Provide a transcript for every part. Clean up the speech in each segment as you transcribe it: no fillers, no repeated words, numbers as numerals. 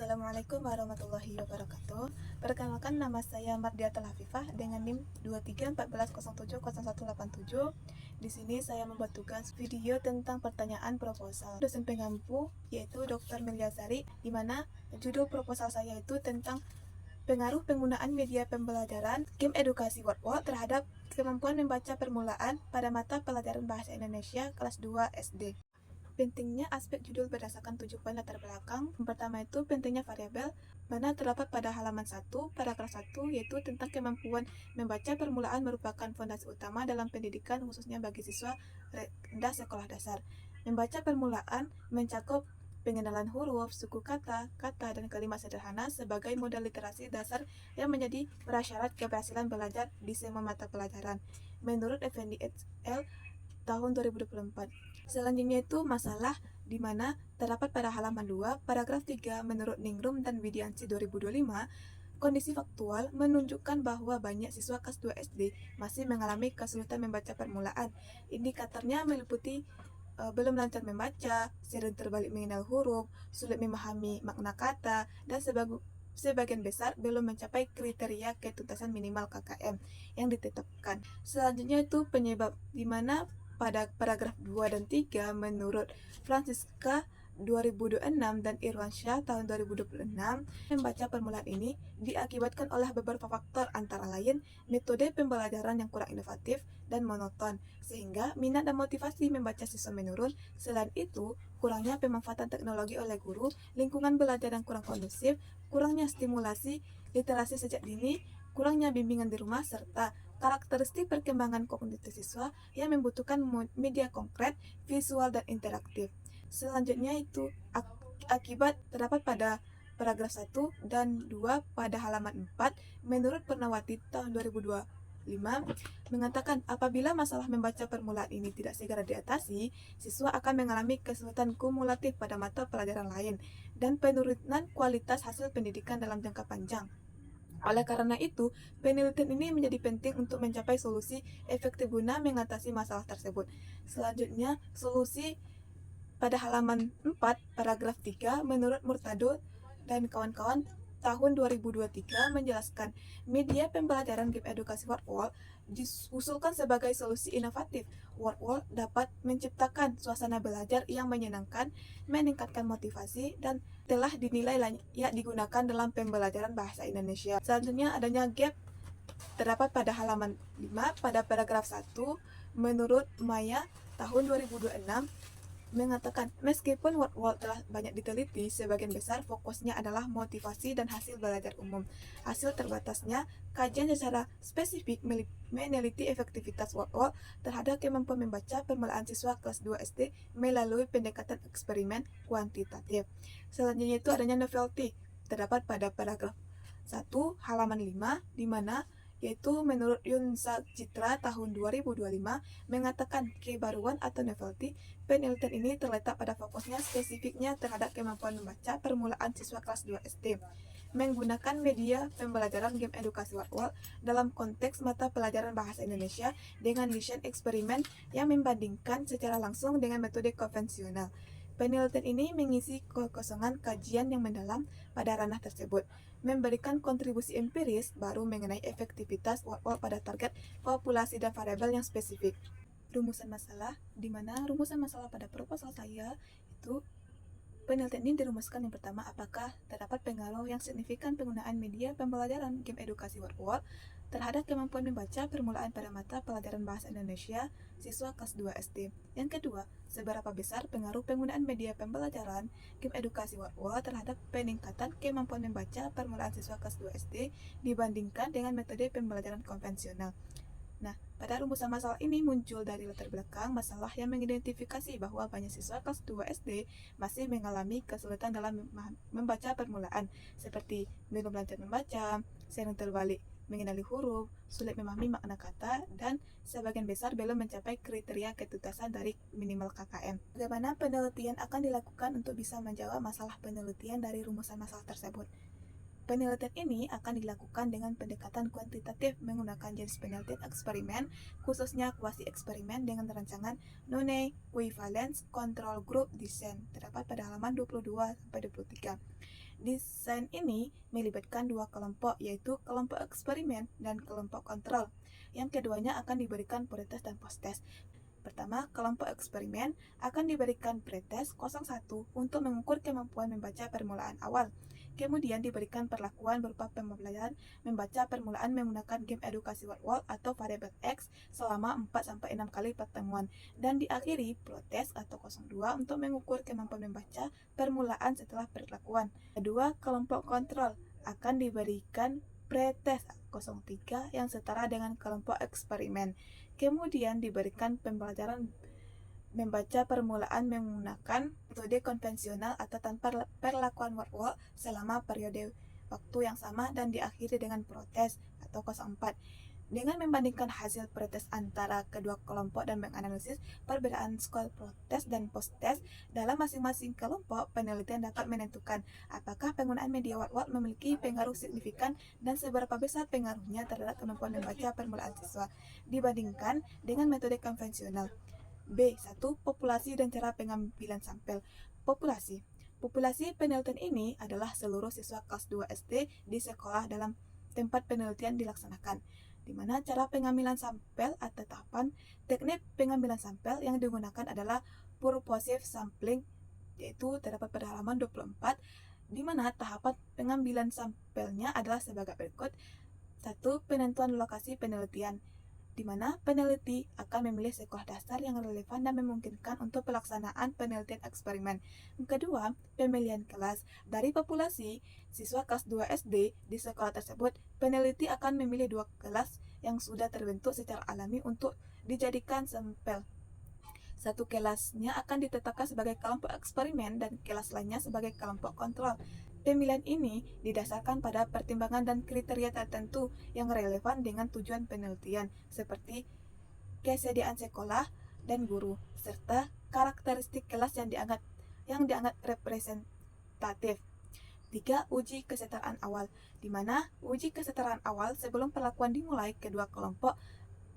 Assalamualaikum warahmatullahi wabarakatuh. Perkenalkan, nama saya Mardiatul Hafifah dengan NIM 2314070187. Di sini saya membuat tugas video tentang pertanyaan proposal dosen pengampu yaitu Dr. Milyazari, di mana judul proposal saya itu tentang pengaruh penggunaan media pembelajaran game edukasi Wordwall terhadap kemampuan membaca permulaan pada mata pelajaran bahasa Indonesia kelas 2 SD. Pentingnya aspek judul berdasarkan 7 poin latar belakang. Yang pertama itu pentingnya variabel, mana terdapat pada halaman 1, paragraf 1, yaitu tentang kemampuan membaca permulaan merupakan fondasi utama dalam pendidikan khususnya bagi siswa rendah sekolah dasar. Membaca permulaan mencakup pengenalan huruf, suku kata, dan kalimat sederhana sebagai modal literasi dasar yang menjadi prasyarat keberhasilan belajar di semua mata pelajaran. Menurut Effendi et al. Tahun 2024. Selanjutnya itu masalah di mana terdapat pada halaman 2, paragraf 3 menurut Ningrum dan Widiansyah 2025, kondisi faktual menunjukkan bahwa banyak siswa kelas 2 SD masih mengalami kesulitan membaca permulaan. Indikatornya meliputi belum lancar membaca, sering terbalik mengenal huruf, sulit memahami makna kata, dan sebagian besar belum mencapai kriteria ketuntasan minimal KKM yang ditetapkan. Selanjutnya itu penyebab di mana pada paragraf 2 dan 3 menurut Francisca 2026 dan Irwansyah tahun 2026, membaca permulaan ini diakibatkan oleh beberapa faktor antara lain metode pembelajaran yang kurang inovatif dan monoton sehingga minat dan motivasi membaca siswa menurun. Selain itu, kurangnya pemanfaatan teknologi oleh guru, lingkungan belajar yang kurang kondusif, kurangnya stimulasi literasi sejak dini, kurangnya bimbingan di rumah, serta karakteristik perkembangan kognitif siswa yang membutuhkan media konkret, visual, dan interaktif. Selanjutnya itu akibat terdapat pada paragraf 1 dan 2 pada halaman 4 menurut Pernawati tahun 2025 mengatakan apabila masalah membaca permulaan ini tidak segera diatasi, siswa akan mengalami kesulitan kumulatif pada mata pelajaran lain dan penurunan kualitas hasil pendidikan dalam jangka panjang. Oleh karena itu, penelitian ini menjadi penting untuk mencapai solusi efektif guna mengatasi masalah tersebut. Selanjutnya, solusi pada halaman 4, paragraf 3, menurut Murtado dan kawan-kawan tahun 2023 menjelaskan media pembelajaran game edukasi Wordwall diusulkan sebagai solusi inovatif. Wordwall dapat menciptakan suasana belajar yang menyenangkan, meningkatkan motivasi, dan telah dinilai layak digunakan dalam pembelajaran bahasa Indonesia. Selanjutnya adanya gap terdapat pada halaman 5 pada paragraf 1 menurut Maya tahun 2026 mengatakan meskipun Wordwall telah banyak diteliti, sebagian besar fokusnya adalah motivasi dan hasil belajar umum. Hasil terbatasnya, kajian secara spesifik meneliti efektivitas Wordwall terhadap kemampuan membaca permulaan siswa kelas 2 SD melalui pendekatan eksperimen kuantitatif. Selanjutnya itu adanya novelty, terdapat pada paragraf 1 halaman 5, di mana yaitu menurut Yunsa Citra tahun 2025 mengatakan kebaruan atau novelty. Penelitian ini terletak pada fokusnya spesifiknya terhadap kemampuan membaca permulaan siswa kelas 2 SD menggunakan media pembelajaran game edukasi Wordwall dalam konteks mata pelajaran bahasa Indonesia dengan desain eksperimen yang membandingkan secara langsung dengan metode konvensional. Penelitian ini mengisi kekosongan kajian yang mendalam pada ranah tersebut, memberikan kontribusi empiris baru mengenai efektivitas Wordwall pada target populasi dan variabel yang spesifik. Rumusan masalah, di mana rumusan masalah pada proposal saya itu penelitian ini dirumuskan yang pertama, apakah terdapat pengaruh yang signifikan penggunaan media pembelajaran game edukasi Wordwall terhadap kemampuan membaca permulaan pada mata pelajaran bahasa Indonesia siswa kelas 2 SD. Yang kedua, seberapa besar pengaruh penggunaan media pembelajaran game edukasi Wordwall terhadap peningkatan kemampuan membaca permulaan siswa kelas 2 SD dibandingkan dengan metode pembelajaran konvensional. Nah, pada rumusan masalah ini muncul dari latar belakang masalah yang mengidentifikasi bahwa banyak siswa kelas 2 SD masih mengalami kesulitan dalam membaca permulaan, seperti belum lancar membaca, sering terbalik mengenali huruf, sulit memahami makna kata, dan sebagian besar belum mencapai kriteria ketuntasan dari minimal KKM. Bagaimana penelitian akan dilakukan untuk bisa menjawab masalah penelitian dari rumusan masalah tersebut? Penelitian ini akan dilakukan dengan pendekatan kuantitatif menggunakan jenis penelitian eksperimen, khususnya kuasi eksperimen dengan rancangan non-equivalence control group design, terdapat pada halaman 22-23. Desain ini melibatkan dua kelompok, yaitu kelompok eksperimen dan kelompok kontrol. Yang keduanya akan diberikan pretest dan posttest. Pertama, kelompok eksperimen akan diberikan pretest 01 untuk mengukur kemampuan membaca permulaan awal. Kemudian diberikan perlakuan berupa pembelajaran membaca permulaan menggunakan game edukasi word-word atau variabel X selama 4-6 kali pertemuan. Dan diakhiri protest atau 02 untuk mengukur kemampuan membaca permulaan setelah perlakuan. Kedua, kelompok kontrol akan diberikan pretest 03 yang setara dengan kelompok eksperimen. Kemudian diberikan pembelajaran membaca permulaan menggunakan metode konvensional atau tanpa perlakuan word-word selama periode waktu yang sama dan diakhiri dengan protes atau 04. Dengan membandingkan hasil pretest antara kedua kelompok dan menganalisis perbedaan skor protes dan post-test dalam masing-masing kelompok, penelitian dapat menentukan apakah penggunaan media word-word memiliki pengaruh signifikan dan seberapa besar pengaruhnya terhadap kemampuan membaca permulaan siswa dibandingkan dengan metode konvensional. B1. Populasi dan cara pengambilan sampel. Populasi penelitian ini adalah seluruh siswa kelas 2 SD di sekolah dalam tempat penelitian dilaksanakan, di mana cara pengambilan sampel atau tahapan teknik pengambilan sampel yang digunakan adalah purposive sampling, yaitu terdapat pada halaman 24, di mana tahapan pengambilan sampelnya adalah sebagai berikut. 1. Penentuan lokasi penelitian, di mana peneliti akan memilih sekolah dasar yang relevan dan memungkinkan untuk pelaksanaan penelitian eksperimen. Kedua, pemilihan kelas. Dari populasi siswa kelas 2 SD di sekolah tersebut, peneliti akan memilih dua kelas yang sudah terbentuk secara alami untuk dijadikan sampel. Satu kelasnya akan ditetapkan sebagai kelompok eksperimen dan kelas lainnya sebagai kelompok kontrol. Pemilihan ini didasarkan pada pertimbangan dan kriteria tertentu yang relevan dengan tujuan penelitian, seperti kesediaan sekolah dan guru, serta karakteristik kelas yang dianggap representatif. 3. Uji kesetaraan awal, di mana uji kesetaraan awal sebelum perlakuan dimulai, kedua kelompok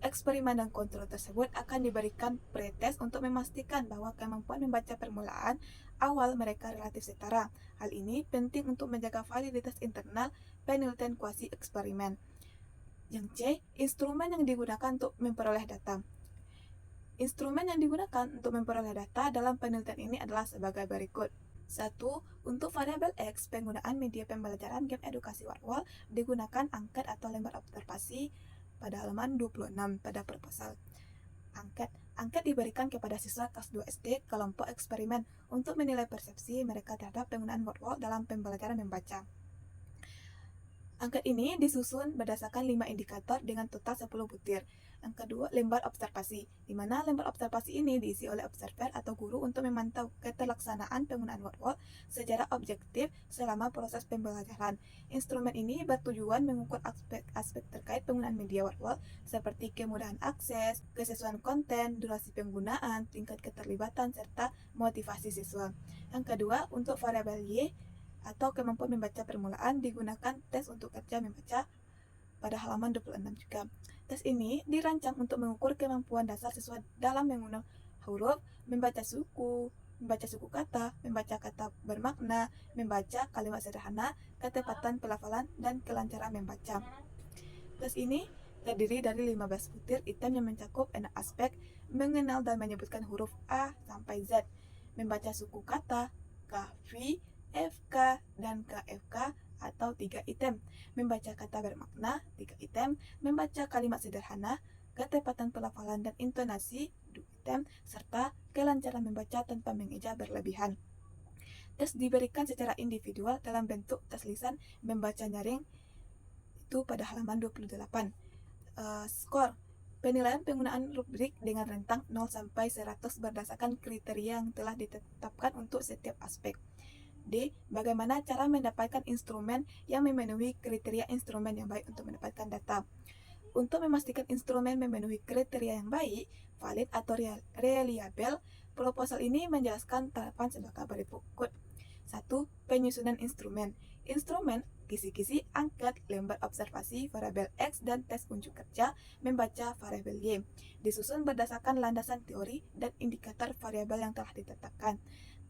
eksperimen dan kontrol tersebut akan diberikan pretest untuk memastikan bahwa kemampuan membaca permulaan awal mereka relatif setara. Hal ini penting untuk menjaga validitas internal penelitian kuasi eksperimen. Yang C. Instrumen yang digunakan untuk memperoleh data. Instrumen yang digunakan untuk memperoleh data dalam penelitian ini adalah sebagai berikut. 1. Untuk variabel X, penggunaan media pembelajaran game edukasi word-word digunakan angket atau lembar observasi pada halaman 26 pada proposal. Angket diberikan kepada siswa kelas 2 SD kelompok eksperimen untuk menilai persepsi mereka terhadap penggunaan word-word dalam pembelajaran membaca. Angket ini disusun berdasarkan 5 indikator dengan total 10 butir. Yang kedua, lembar observasi, di mana lembar observasi ini diisi oleh observer atau guru untuk memantau keterlaksanaan penggunaan word-word secara objektif selama proses pembelajaran. Instrumen ini bertujuan mengukur aspek-aspek terkait penggunaan media word-word seperti kemudahan akses, kesesuaian konten, durasi penggunaan, tingkat keterlibatan, serta motivasi siswa. Yang kedua, untuk variabel Y atau kemampuan membaca permulaan digunakan tes untuk kerja membaca pada halaman 26 juga. Tes ini dirancang untuk mengukur kemampuan dasar siswa dalam mengenal huruf, membaca suku kata, membaca kata bermakna, membaca kalimat sederhana, ketepatan pelafalan, dan kelancaran membaca. Tes ini terdiri dari 15 butir item yang mencakup 6 aspek: mengenal dan menyebutkan huruf A sampai Z, membaca suku kata, KV, FK, dan KFK atau 3 item, membaca kata bermakna 3 item, membaca kalimat sederhana, ketepatan pelafalan dan intonasi 2 item, serta kelancaran membaca tanpa mengeja berlebihan. Tes diberikan secara individual dalam bentuk tes lisan membaca nyaring itu pada halaman 28. Skor penilaian penggunaan rubrik dengan rentang 0 sampai 100 berdasarkan kriteria yang telah ditetapkan untuk setiap aspek. D. Bagaimana cara mendapatkan instrumen yang memenuhi kriteria instrumen yang baik untuk mendapatkan data. Untuk memastikan instrumen memenuhi kriteria yang baik, valid atau reliable, proposal ini menjelaskan tahapan sebagai berikut. 1. Penyusunan instrumen. Instrumen, kisi-kisi, angket, lembar observasi, variabel X, dan tes unjuk kerja membaca variabel Y. Disusun berdasarkan landasan teori dan indikator variabel yang telah ditetapkan.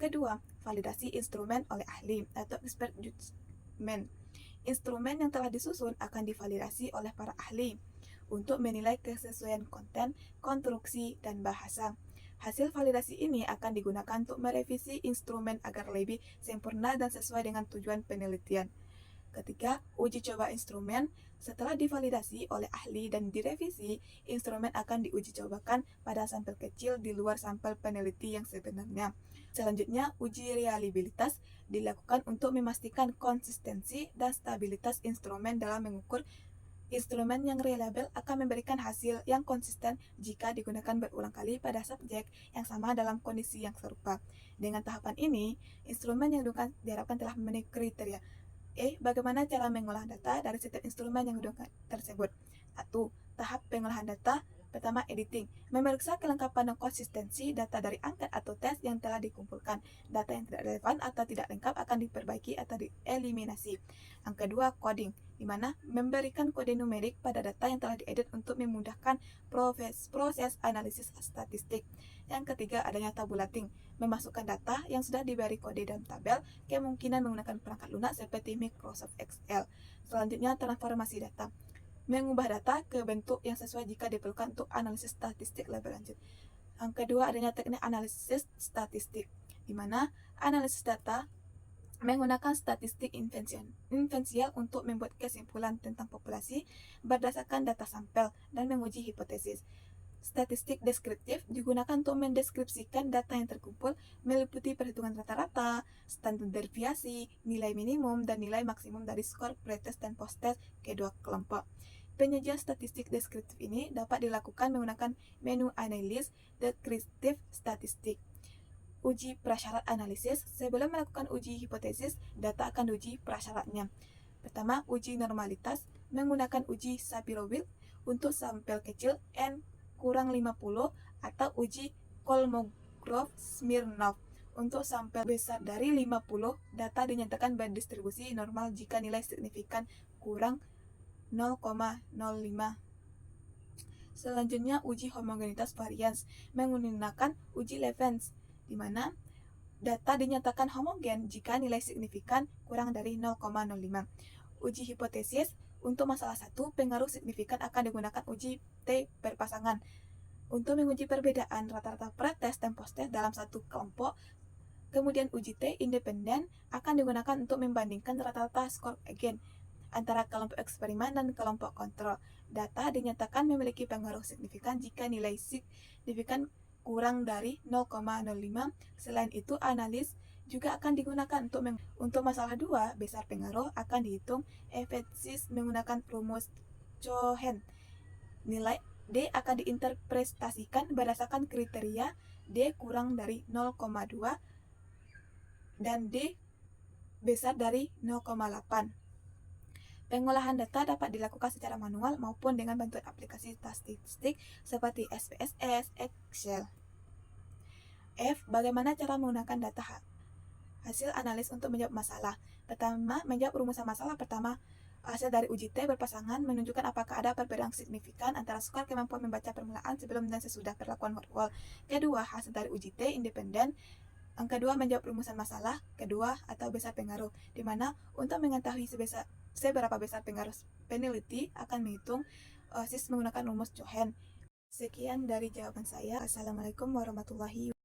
Kedua, validasi instrumen oleh ahli atau expert judgment. Instrumen yang telah disusun akan divalidasi oleh para ahli untuk menilai kesesuaian konten, konstruksi, dan bahasa. Hasil validasi ini akan digunakan untuk merevisi instrumen agar lebih sempurna dan sesuai dengan tujuan penelitian. Ketiga, uji coba instrumen. Setelah divalidasi oleh ahli dan direvisi, instrumen akan diuji cobakan pada sampel kecil di luar sampel peneliti yang sebenarnya. Selanjutnya, uji reliabilitas dilakukan untuk memastikan konsistensi dan stabilitas instrumen dalam mengukur. Instrumen yang reliable akan memberikan hasil yang konsisten jika digunakan berulang kali pada subjek yang sama dalam kondisi yang serupa. Dengan tahapan ini, instrumen yang diharapkan telah memenuhi kriteria. Bagaimana cara mengolah data dari setiap instrumen yang digunakan tersebut? 1. Tahap pengolahan data. Pertama, editing. Memeriksa kelengkapan dan konsistensi data dari angkat atau tes yang telah dikumpulkan. Data yang tidak relevan atau tidak lengkap akan diperbaiki atau dieliminasi. Yang kedua, coding, di mana memberikan kode numerik pada data yang telah diedit untuk memudahkan proses analisis statistik. Yang ketiga, adanya tabulating, memasukkan data yang sudah diberi kode dalam tabel, kemungkinan menggunakan perangkat lunak seperti Microsoft Excel. Selanjutnya, transformasi data, mengubah data ke bentuk yang sesuai jika diperlukan untuk analisis statistik lebih lanjut. Yang kedua, adanya teknik analisis statistik, di mana analisis data menggunakan statistik inferensial untuk membuat kesimpulan tentang populasi berdasarkan data sampel dan menguji hipotesis. Statistik deskriptif digunakan untuk mendeskripsikan data yang terkumpul, meliputi perhitungan rata-rata, standar deviasi, nilai minimum, dan nilai maksimum dari skor pretest dan post-test kedua kelompok. Penyajian statistik deskriptif ini dapat dilakukan menggunakan menu analis deskriptif statistik. Uji prasyarat analisis. Sebelum melakukan uji hipotesis, data akan diuji prasyaratnya. Pertama, uji normalitas menggunakan uji Shapiro-Wilk untuk sampel kecil N kurang 50 atau uji Kolmogorov-Smirnov untuk sampel besar dari 50. Data dinyatakan berdistribusi normal jika nilai signifikan kurang 0,05. Selanjutnya, uji homogenitas varians menggunakan uji Levens, di mana data dinyatakan homogen jika nilai signifikan kurang dari 0,05. Uji hipotesis, untuk masalah 1, pengaruh signifikan akan digunakan uji T berpasangan untuk menguji perbedaan rata-rata pretest dan post-test dalam satu kelompok. Kemudian uji T independen akan digunakan untuk membandingkan rata-rata skor Eigen antara kelompok eksperimen dan kelompok kontrol. Data dinyatakan memiliki pengaruh signifikan jika nilai signifikan kurang dari 0,05. Selain itu, analis juga akan digunakan untuk masalah 2, besar pengaruh akan dihitung efektif menggunakan rumus Cohen. Nilai D akan diinterpretasikan berdasarkan kriteria D kurang dari 0,2 dan D besar dari 0,8. Pengolahan data dapat dilakukan secara manual maupun dengan bantuan aplikasi statistik seperti SPSS, Excel. F. Bagaimana cara menggunakan data hasil analis untuk menjawab masalah? Pertama, menjawab rumusan masalah. Pertama, hasil dari uji T berpasangan menunjukkan apakah ada perbedaan signifikan antara skor kemampuan membaca permulaan sebelum dan sesudah perlakuan word-wall. Kedua, hasil dari uji T independen. Yang kedua, menjawab rumusan masalah kedua atau besar pengaruh, di mana untuk mengetahui seberapa besar pengaruh peneliti akan menghitung menggunakan rumus Cohen. Sekian dari jawaban saya. Assalamualaikum warahmatullahi wabarakatuh.